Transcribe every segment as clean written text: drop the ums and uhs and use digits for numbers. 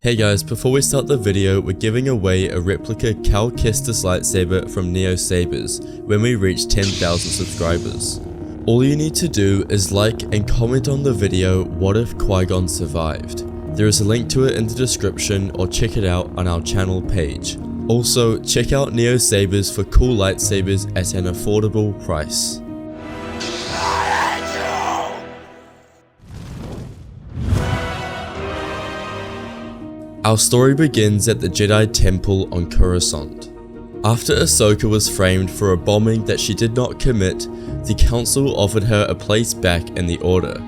Hey guys, before we start the video, we're giving away a replica Cal Kestis lightsaber from Neo Sabers when we reach 10,000 subscribers. All you need to do is like and comment on the video what if Qui-Gon survived. There is a link to it in the description or check it out on our channel page. Also, check out Neo Sabers for cool lightsabers at an affordable price. Our story begins at the Jedi Temple on Coruscant. After Ahsoka was framed for a bombing that she did not commit, the Council offered her a place back in the Order.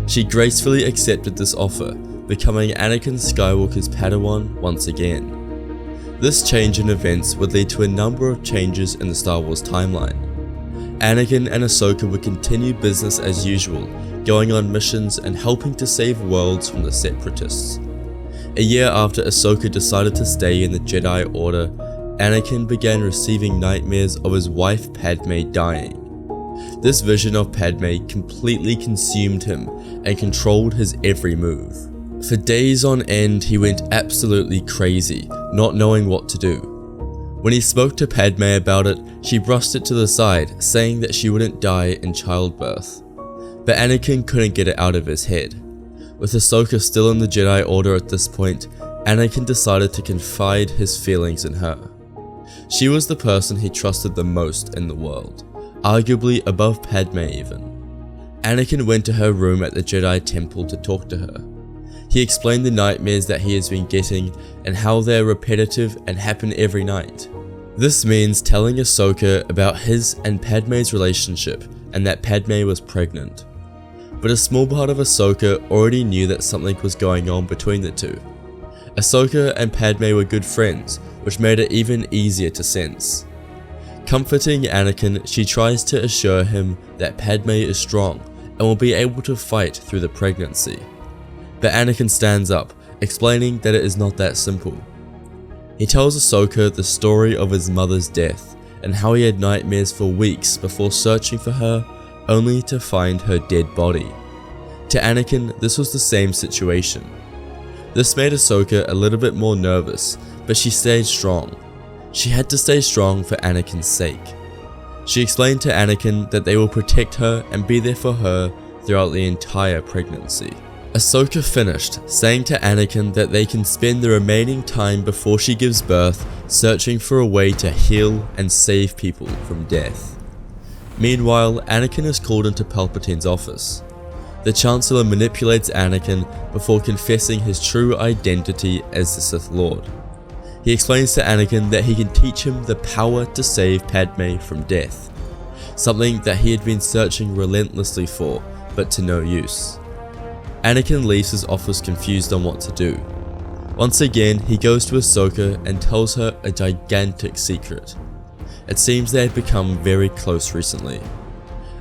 She gracefully accepted this offer, becoming Anakin Skywalker's Padawan once again. This change in events would lead to a number of changes in the Star Wars timeline. Anakin and Ahsoka would continue business as usual, going on missions and helping to save worlds from the Separatists. A year after Ahsoka decided to stay in the Jedi Order, Anakin began receiving nightmares of his wife Padme dying. This vision of Padme completely consumed him and controlled his every move. For days on end, he went absolutely crazy, not knowing what to do. When he spoke to Padme about it, she brushed it to the side, saying that she wouldn't die in childbirth. But Anakin couldn't get it out of his head. With Ahsoka still in the Jedi Order at this point, Anakin decided to confide his feelings in her. She was the person he trusted the most in the world, arguably above Padme even. Anakin went to her room at the Jedi Temple to talk to her. He explained the nightmares that he has been getting and how they're repetitive and happen every night. This means telling Ahsoka about his and Padme's relationship and that Padme was pregnant. But a small part of Ahsoka already knew that something was going on between the two. Ahsoka and Padme were good friends, which made it even easier to sense. Comforting Anakin, she tries to assure him that Padme is strong and will be able to fight through the pregnancy. But Anakin stands up, explaining that it is not that simple. He tells Ahsoka the story of his mother's death and how he had nightmares for weeks before searching for her, only to find her dead body. To Anakin, this was the same situation. This made Ahsoka a little bit more nervous, but she stayed strong. She had to stay strong for Anakin's sake. She explained to Anakin that they will protect her and be there for her throughout the entire pregnancy. Ahsoka finished, saying to Anakin that they can spend the remaining time before she gives birth searching for a way to heal and save people from death. Meanwhile, Anakin is called into Palpatine's office. The Chancellor manipulates Anakin before confessing his true identity as the Sith Lord. He explains to Anakin that he can teach him the power to save Padme from death, something that he had been searching relentlessly for, but to no use. Anakin leaves his office confused on what to do. Once again, he goes to Ahsoka and tells her a gigantic secret. It seems they had become very close recently.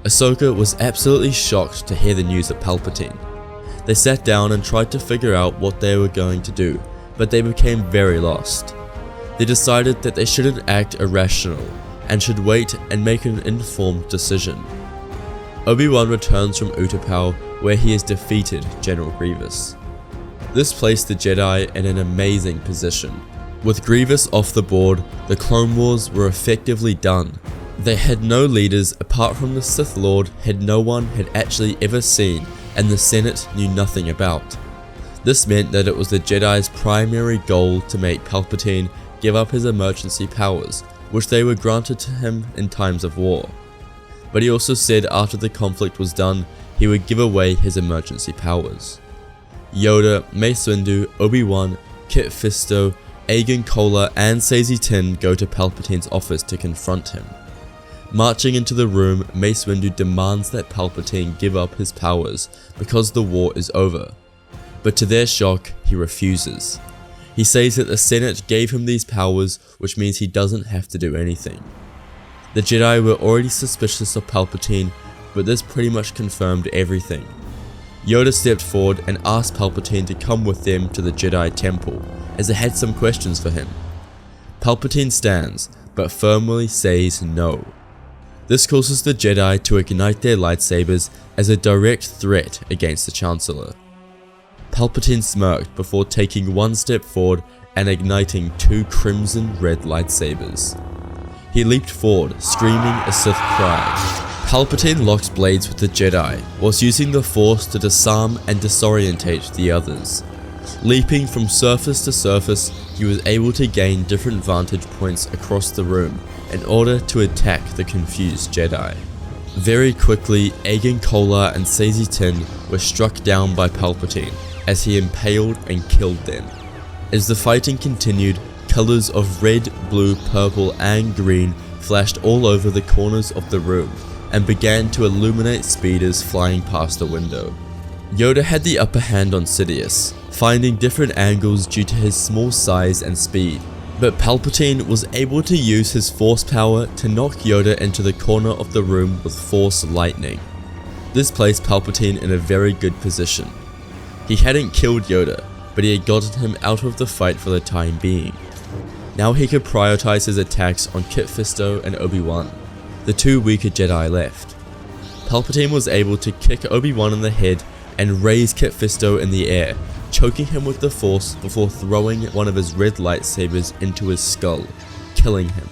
Ahsoka was absolutely shocked to hear the news of Palpatine. They sat down and tried to figure out what they were going to do, but they became very lost. They decided that they shouldn't act irrational and should wait and make an informed decision. Obi-Wan returns from Utapau, where he has defeated General Grievous. This placed the Jedi in an amazing position. With Grievous off the board, the Clone Wars were effectively done. They had no leaders apart from the Sith Lord no one had actually ever seen and the Senate knew nothing about. This meant that it was the Jedi's primary goal to make Palpatine give up his emergency powers, which they were granted to him in times of war. But he also said after the conflict was done, he would give away his emergency powers. Yoda, Mace Windu, Obi-Wan, Kit Fisto, Aegon Kola and Saesee Tiin go to Palpatine's office to confront him. Marching into the room, Mace Windu demands that Palpatine give up his powers because the war is over. But to their shock, he refuses. He says that the Senate gave him these powers, which means he doesn't have to do anything. The Jedi were already suspicious of Palpatine, but this pretty much confirmed everything. Yoda stepped forward and asked Palpatine to come with them to the Jedi Temple, as they had some questions for him. Palpatine stands, but firmly says no. This causes the Jedi to ignite their lightsabers as a direct threat against the Chancellor. Palpatine smirked before taking one step forward and igniting 2 crimson red lightsabers. He leaped forward, screaming a Sith cry. Palpatine locked blades with the Jedi, whilst using the Force to disarm and disorientate the others. Leaping from surface to surface, he was able to gain different vantage points across the room in order to attack the confused Jedi. Very quickly, Agen Kolar and Saesee Tiin were struck down by Palpatine as he impaled and killed them. As the fighting continued, colors of red, blue, purple and green flashed all over the corners of the room and began to illuminate speeders flying past the window. Yoda had the upper hand on Sidious, finding different angles due to his small size and speed, but Palpatine was able to use his Force power to knock Yoda into the corner of the room with Force lightning. This placed Palpatine in a very good position. He hadn't killed Yoda, but he had gotten him out of the fight for the time being. Now he could prioritize his attacks on Kit Fisto and Obi-Wan, the 2 weaker Jedi left. Palpatine was able to kick Obi-Wan in the head and raise Kit Fisto in the air, choking him with the Force before throwing one of his red lightsabers into his skull, killing him.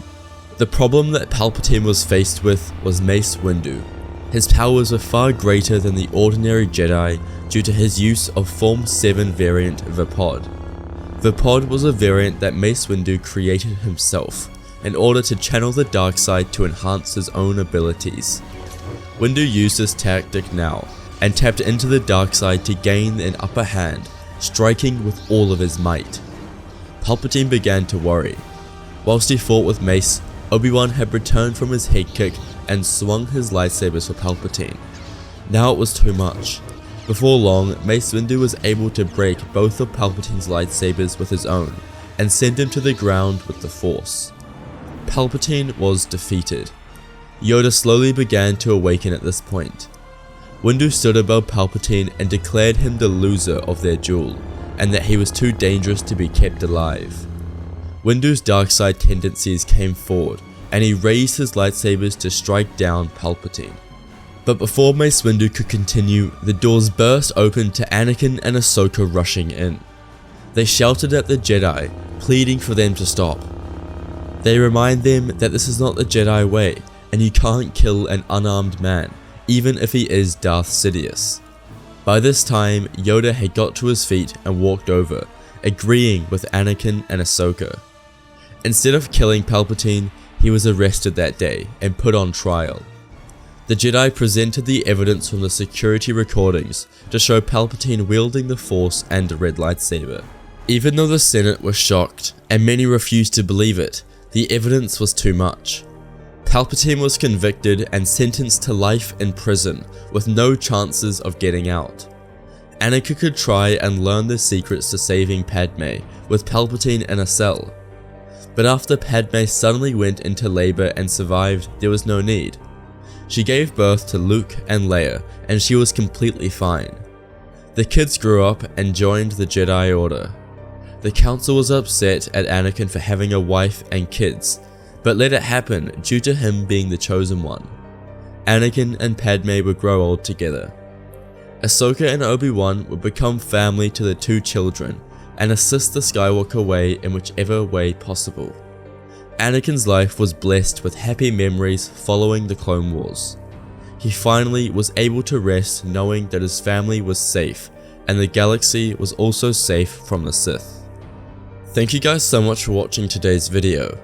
The problem that Palpatine was faced with was Mace Windu. His powers were far greater than the ordinary Jedi due to his use of Form 7 variant Vapod. Vapod was a variant that Mace Windu created himself in order to channel the dark side to enhance his own abilities. Windu used this tactic now and tapped into the dark side to gain an upper hand, striking with all of his might. Palpatine began to worry. Whilst he fought with Mace, Obi-Wan had returned from his head kick and swung his lightsabers for Palpatine. Now it was too much. Before long, Mace Windu was able to break both of Palpatine's lightsabers with his own and send him to the ground with the Force. Palpatine was defeated. Yoda slowly began to awaken at this point. Windu stood above Palpatine and declared him the loser of their duel, and that he was too dangerous to be kept alive. Windu's dark side tendencies came forward, and he raised his lightsabers to strike down Palpatine. But before Mace Windu could continue, the doors burst open to Anakin and Ahsoka rushing in. They shouted at the Jedi, pleading for them to stop. They remind them that this is not the Jedi way, and you can't kill an unarmed man, even if he is Darth Sidious. By this time, Yoda had got to his feet and walked over, agreeing with Anakin and Ahsoka. Instead of killing Palpatine, he was arrested that day and put on trial. The Jedi presented the evidence from the security recordings to show Palpatine wielding the Force and a red lightsaber. Even though the Senate was shocked, and many refused to believe it, the evidence was too much. Palpatine was convicted and sentenced to life in prison with no chances of getting out. Anakin could try and learn the secrets to saving Padme with Palpatine in a cell. But after Padme suddenly went into labor and survived, there was no need. She gave birth to Luke and Leia, and she was completely fine. The kids grew up and joined the Jedi Order. The council was upset at Anakin for having a wife and kids, but let it happen due to him being the chosen one. Anakin and Padme would grow old together. Ahsoka and Obi-Wan would become family to the 2 children and assist the Skywalker way in whichever way possible. Anakin's life was blessed with happy memories following the Clone Wars. He finally was able to rest knowing that his family was safe and the galaxy was also safe from the Sith. Thank you guys so much for watching today's video.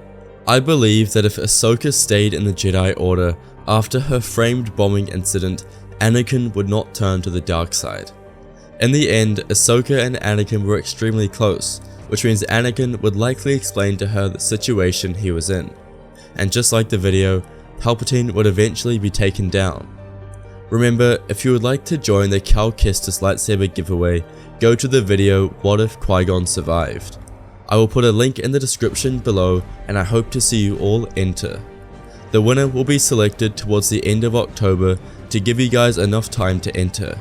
I believe that if Ahsoka stayed in the Jedi Order after her framed bombing incident, Anakin would not turn to the dark side. In the end, Ahsoka and Anakin were extremely close, which means Anakin would likely explain to her the situation he was in. And just like the video, Palpatine would eventually be taken down. Remember, if you would like to join the Cal Kestis lightsaber giveaway, go to the video What If Qui-Gon Survived. I will put a link in the description below and I hope to see you all enter. The winner will be selected towards the end of October to give you guys enough time to enter.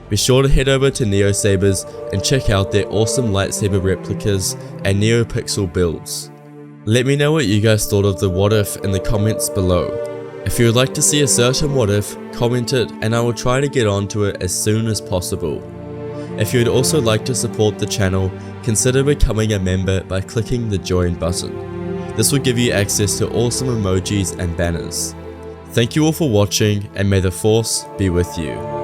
Be sure to head over to NeoSabers and check out their awesome lightsaber replicas and NeoPixel builds. Let me know what you guys thought of the What If in the comments below. If you would like to see a certain What If, comment it and I will try to get onto it as soon as possible. If you would also like to support the channel, consider becoming a member by clicking the join button. This will give you access to awesome emojis and banners. Thank you all for watching, and may the Force be with you.